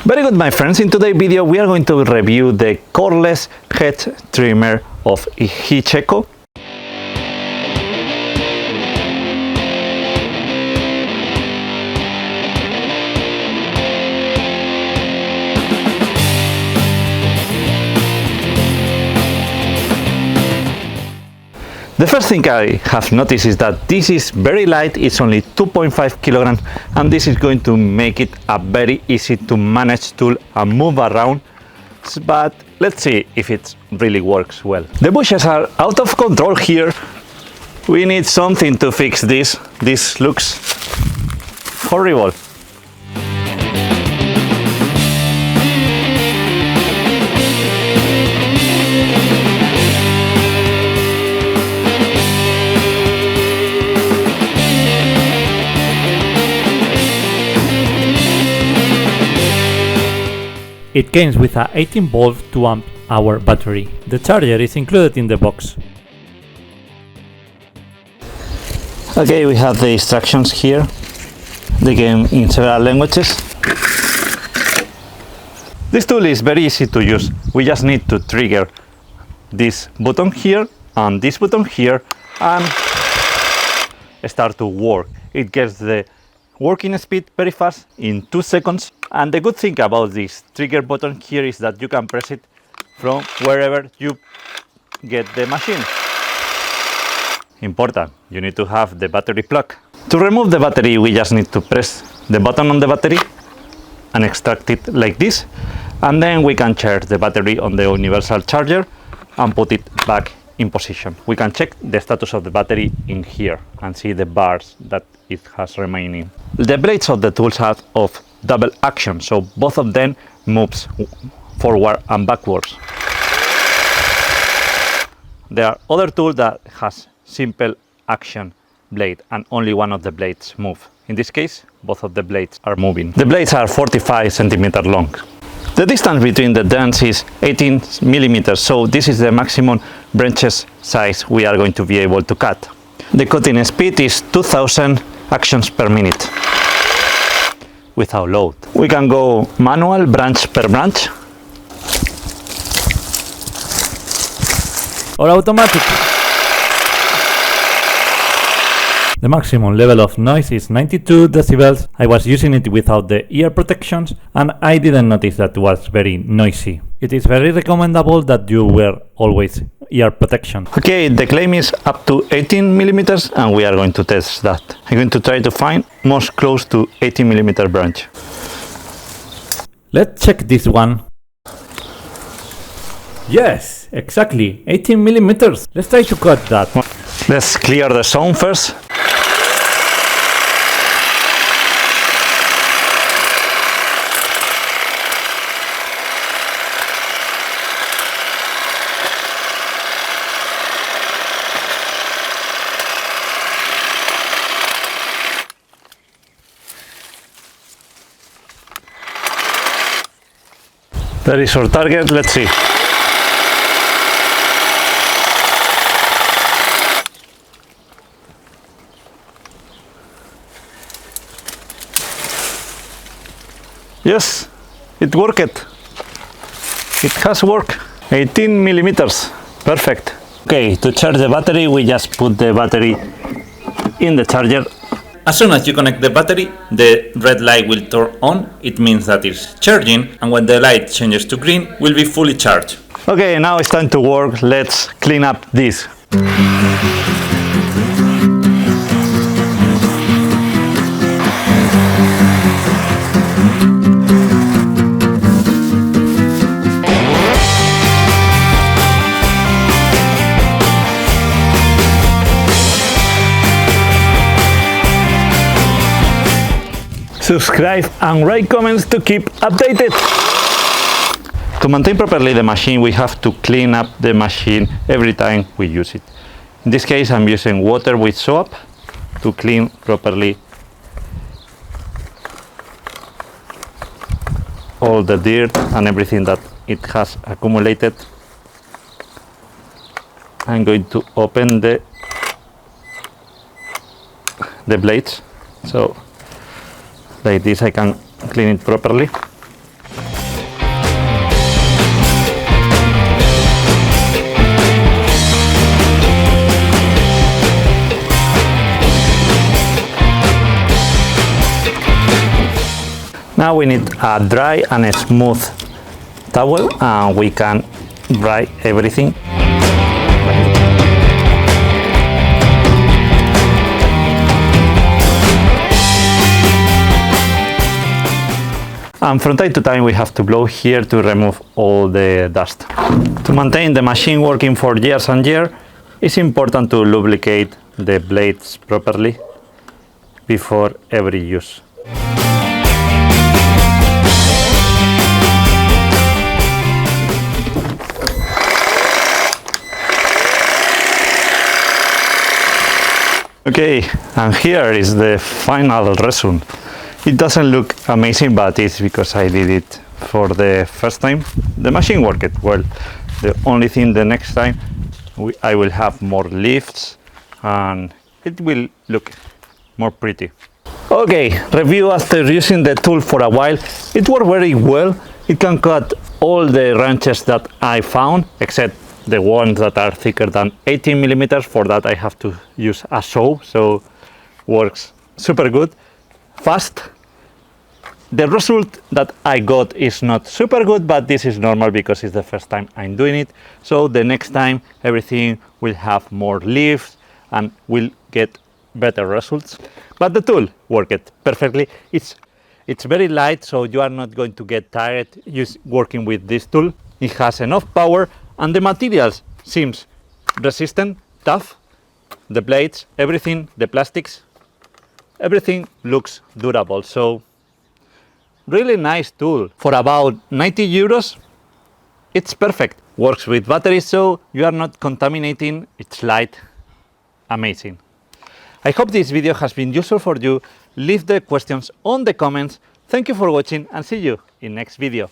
Very good, my friends. In today's video we are going to review the cordless hedge trimmer of Hyecho. The first thing I have noticed is that this is very light, it's only 2.5 kilograms, and this is going to make it a very easy to manage tool and move around, but let's see if it really works well. The bushes are out of control here. We need something to fix this. This looks horrible. It comes with a 18-volt 2 amp-hour battery. The charger is included in the box. Okay, we have the instructions here. They came in several languages. This tool is very easy to use. We just need to trigger this button here and this button here and start to work. It gets the working speed very fast in 2 seconds. And the good thing about this trigger button here is that you can press it from wherever you get the machine. Important, you need to have the battery plug. To remove the battery, we just need to press the button on the battery and extract it like this. And then we can charge the battery on the universal charger and put it back in position. We can check the status of the battery in here and see the bars that it has remaining. The blades of the tools are of double action, so both of them moves forward and backwards. There are other tools that has simple action blade and only one of the blades move. In this case, both of the blades are moving. The blades are 45 centimeters long. The distance between the dents is 18 millimeters, so this is the maximum branches size we are going to be able to cut. The cutting speed is 2000 actions per minute without load. We can go manual, branch per branch, or automatic. The maximum level of noise is 92 decibels. I was using it without the ear protections and I didn't notice that it was very noisy. It is very recommendable that you wear always ear protection. Okay, the claim is up to 18 millimeters and we are going to test that. I'm going to try to find most close to 18 millimeter branch. Let's check this one. Yes, exactly 18 millimeters. Let's try to cut that. Let's clear the sound first. That is our target, let's see. Yes, it worked. It has worked. 18 millimeters, perfect. Okay, to charge the battery, we just put the battery in the charger. As soon as you connect the battery, the red light will turn on. It means that it's charging, and when the light changes to green, will be fully charged. Okay, now it's time to work. Let's clean up this. Subscribe and write comments to keep updated. To maintain properly the machine, we have to clean up the machine every time we use it. In this case, I'm using water with soap to clean properly all the dirt and everything that it has accumulated. I'm going to open the blades, so like this I can clean it properly. Now we need a dry and a smooth towel, and we can dry everything. And from time to time we have to blow here to remove all the dust. To maintain the machine working for years and years, it's important to lubricate the blades properly before every use. Okay, and here is the final result. It doesn't look amazing, but it's because I did it for the first time. The machine worked well. The only thing, the next time I will have more lifts and it will look more pretty. Okay, review after using the tool for a while. It worked very well. It can cut all the wrenches that I found, except the ones that are thicker than 18 millimeters. For that I have to use a saw, so works super good. Fast. The result that I got is not super good, but this is normal because it's the first time I'm doing it. So the next time everything will have more lifts and will get better results. But the tool worked perfectly. It's very light, so you are not going to get tired working with this tool. It has enough power and the materials seems resistant, tough. The blades, everything, the plastics, everything looks durable. So really nice tool. For about 90 euros, it's perfect. Works with batteries, so you are not contaminating. It's light, amazing. I hope this video has been useful for you. Leave the questions on the comments. Thank you for watching and see you in next video.